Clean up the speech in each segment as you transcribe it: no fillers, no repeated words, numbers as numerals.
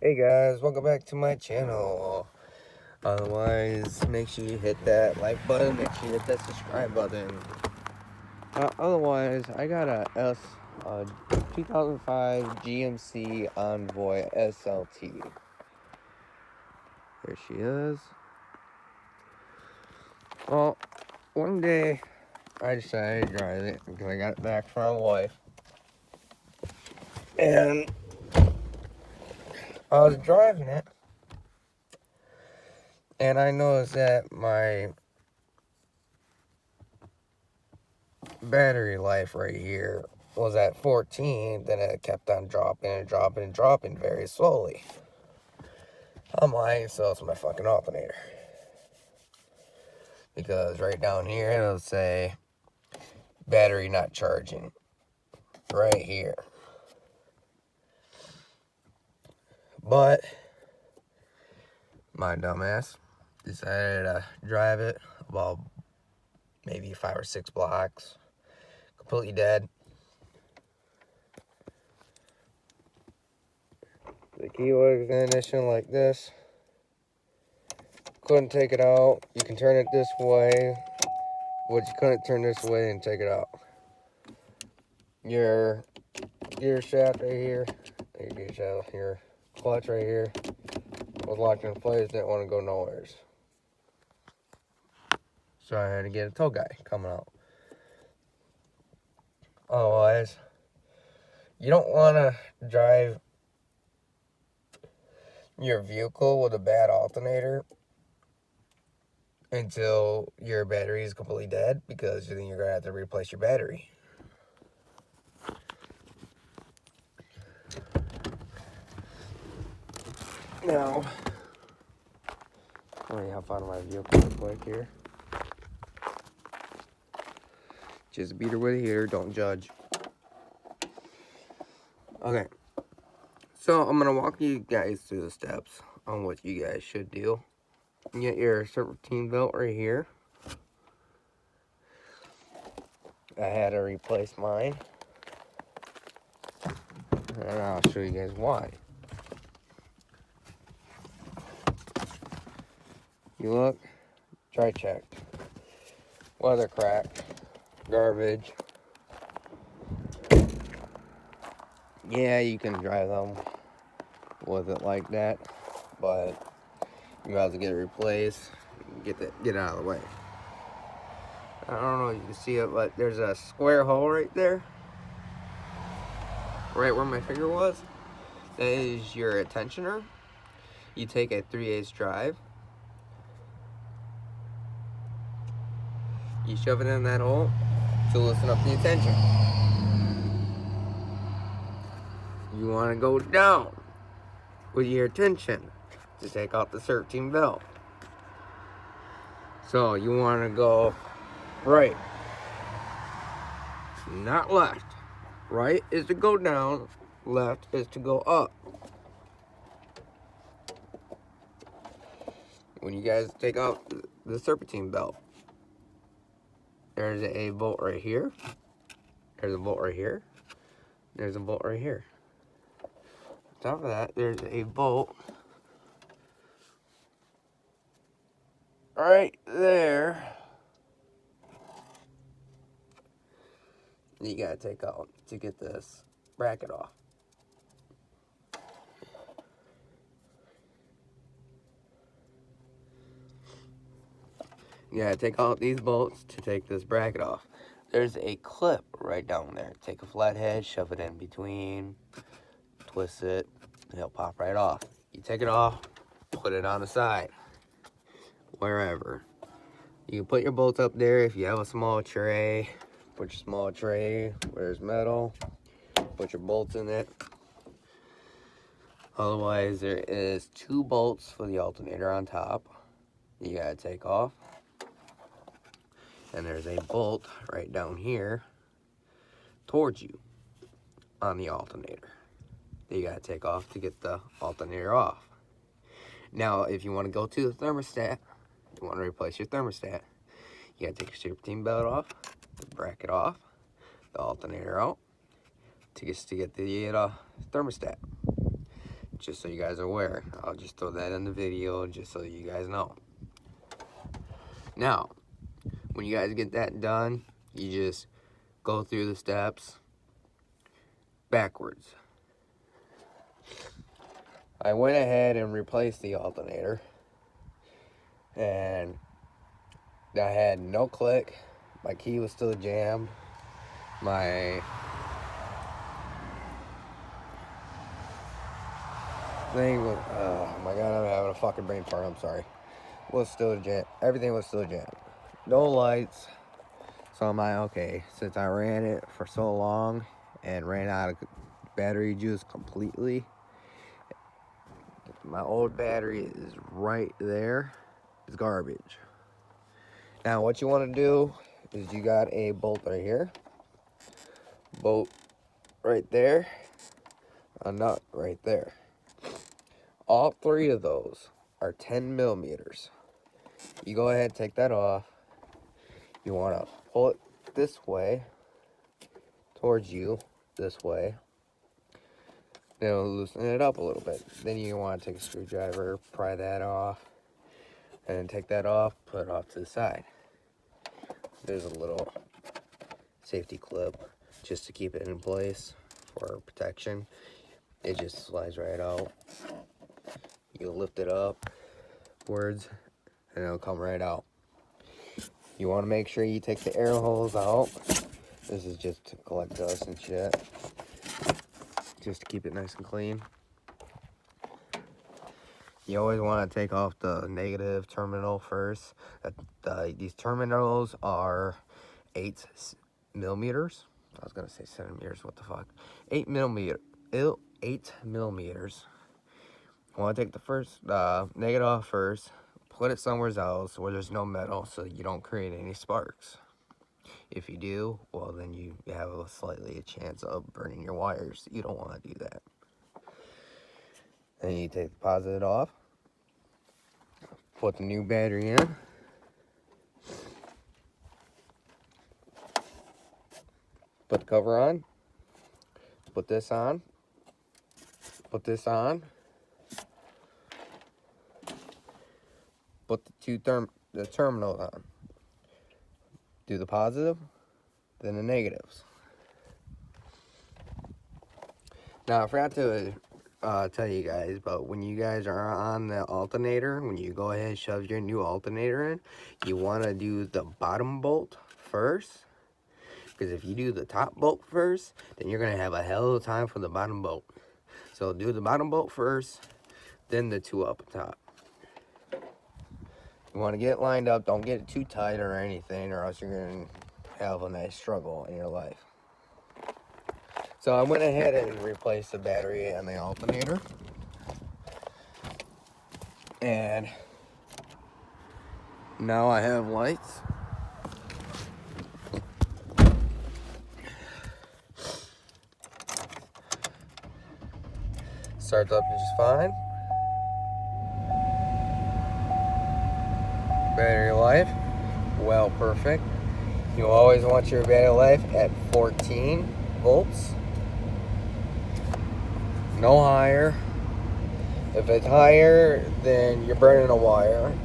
Hey guys, welcome back to my channel. Otherwise, make sure you hit that like button, make sure you hit that subscribe button. Otherwise, I got a 2005 GMC Envoy SLT. There she is. Well, one day I decided to drive it because I got it back from my wife. And I was driving it, and I noticed that my battery life right here was at 14, then it kept on dropping and dropping and dropping very slowly. I'm lying, so it's my fucking alternator. Because right down here, it'll say battery not charging. Right here. But my dumbass decided to drive it about maybe 5 or 6 blocks. Completely dead. The key was ignition like this. Couldn't take it out. You can turn it this way, but you couldn't turn this way and take it out. Your gear shaft right here, your clutch right here was locked in place, didn't want to go nowheres. So I had to get a tow guy coming out. Otherwise, you don't want to drive your vehicle with a bad alternator until your battery is completely dead, because then you're going to have to replace your battery. Now, let me hop out of my vehicle real quick here. Just beat her with a heater, don't judge. Okay, so I'm going to walk you guys through the steps on what you guys should do. You get your serpentine belt right here. I had to replace mine, and I'll show you guys why. You look, dry checked, weather cracked, garbage. Yeah, you can drive them with it like that, but you might have to get it replaced, get it out of the way. I don't know if you can see it, but there's a square hole right there, right where my finger was. That is your tensioner. You take a 3/8 drive, you shove it in that hole to loosen up the tension. You want to go down with your tension to take out the serpentine belt. So you want to go right, not left. Right is to go down, left is to go up. When you guys take out the serpentine belt, there's a bolt right here, there's a bolt right here, there's a bolt right here. On top of that, there's a bolt right there you gotta take out to get this bracket off. You gotta take out these bolts to take this bracket off. There's a clip right down there. Take a flathead, shove it in between, twist it, and it'll pop right off. You take it off, put it on the side, wherever. You can put your bolts up there if you have a small tray. Put your small tray where there's metal. Put your bolts in it. Otherwise, there is 2 bolts for the alternator on top. You gotta take off. And there's a bolt right down here towards you on the alternator that you gotta take off to get the alternator off. Now, if you want to go to the thermostat, you want to replace your thermostat, you gotta take your serpentine belt off, the bracket off, the alternator out, to get the thermostat. just so you guys are aware. I'll just throw that in the video just so you guys know. Now, when you guys get that done, you just go through the steps backwards. I went ahead and replaced the alternator, and I had no click. My key was still jammed. My thing was, oh my god, I'm having a fucking brain fart, I'm sorry. Was still jammed. Everything was still jammed. No lights. So I'm like, okay, since I ran it for so long and ran out of battery juice completely, my old battery is right there. It's garbage. Now what you want to do is you got a bolt right here, bolt right there, a nut right there. All three of those are 10 millimeters. You go ahead and take that off. You want to pull it this way towards you, this way. Then it'll loosen it up a little bit. Then you want to take a screwdriver, pry that off, and then take that off, put it off to the side. There's a little safety clip just to keep it in place for protection. It just slides right out. You lift it up upwards and it'll come right out. You want to make sure you take the air holes out. This is just to collect dust and shit, just to keep it nice and clean. You always want to take off the negative terminal first. These terminals are 8 millimeters. I was gonna say centimeters. What the fuck? 8 millimeters. 8 millimeters. I want to take the first negative off first. Put it somewhere else where there's no metal, so you don't create any sparks. If you do, well, then you have a chance of burning your wires. You don't want to do that. Then you take the positive off. Put the new battery in. Put the cover on. Put this on. Put this on. Put the terminals on. Do the positive, then the negatives. Now, I forgot to tell you guys, but when you guys are on the alternator, when you go ahead and shove your new alternator in, you want to do the bottom bolt first. Because if you do the top bolt first, then you're going to have a hell of a time for the bottom bolt. So do the bottom bolt first, then the two up top. You want to get it lined up. Don't get it too tight or anything, or else you're going to have a nice struggle in your life. So I went ahead and replaced the battery and the alternator. And now I have lights. Starts up just fine. Battery life, well, perfect. You always want your battery life at 14 volts. No higher. If it's higher, then you're burning a wire.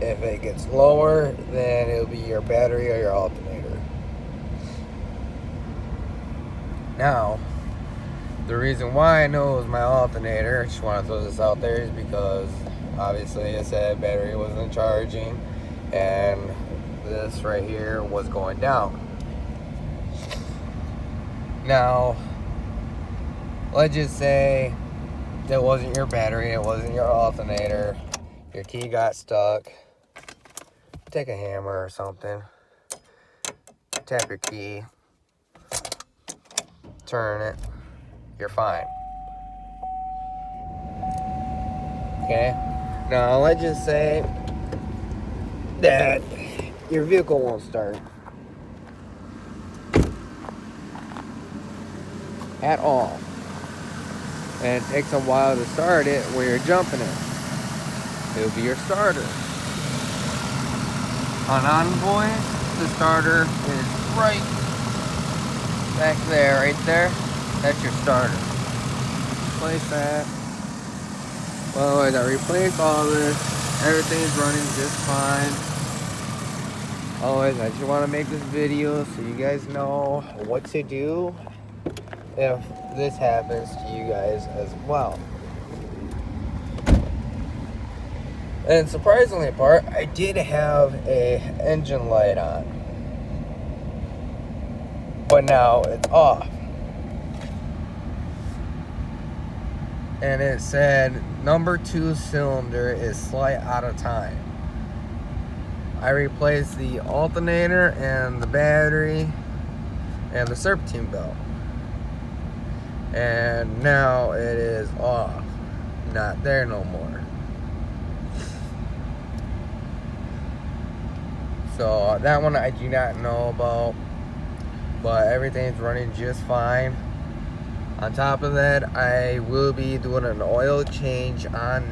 If it gets lower, then it'll be your battery or your alternator. Now, the reason why I know it was my alternator, I just want to throw this out there, is because obviously I said battery wasn't charging and this right here was going down. Now, let's just say that wasn't your battery, it wasn't your alternator, your key got stuck. Take a hammer or something, tap your key, turn it, you're fine. Okay? Now, let's just say that your vehicle won't start at all. And it takes a while to start it where you're jumping it. It'll be your starter. On Envoy, the starter is right back there, right there. That's your starter. Place that. Well, I replaced all this. Everything's running just fine. Always, I just want to make this video so you guys know what to do if this happens to you guys as well. And surprisingly part, I did have a engine light on, but now it's off. And it said number 2 cylinder is slight out of time. I replaced the alternator and the battery and the serpentine belt, and now it is off, not there no more. So that one I do not know about, but everything's running just fine. On top of that, I will be doing an oil change on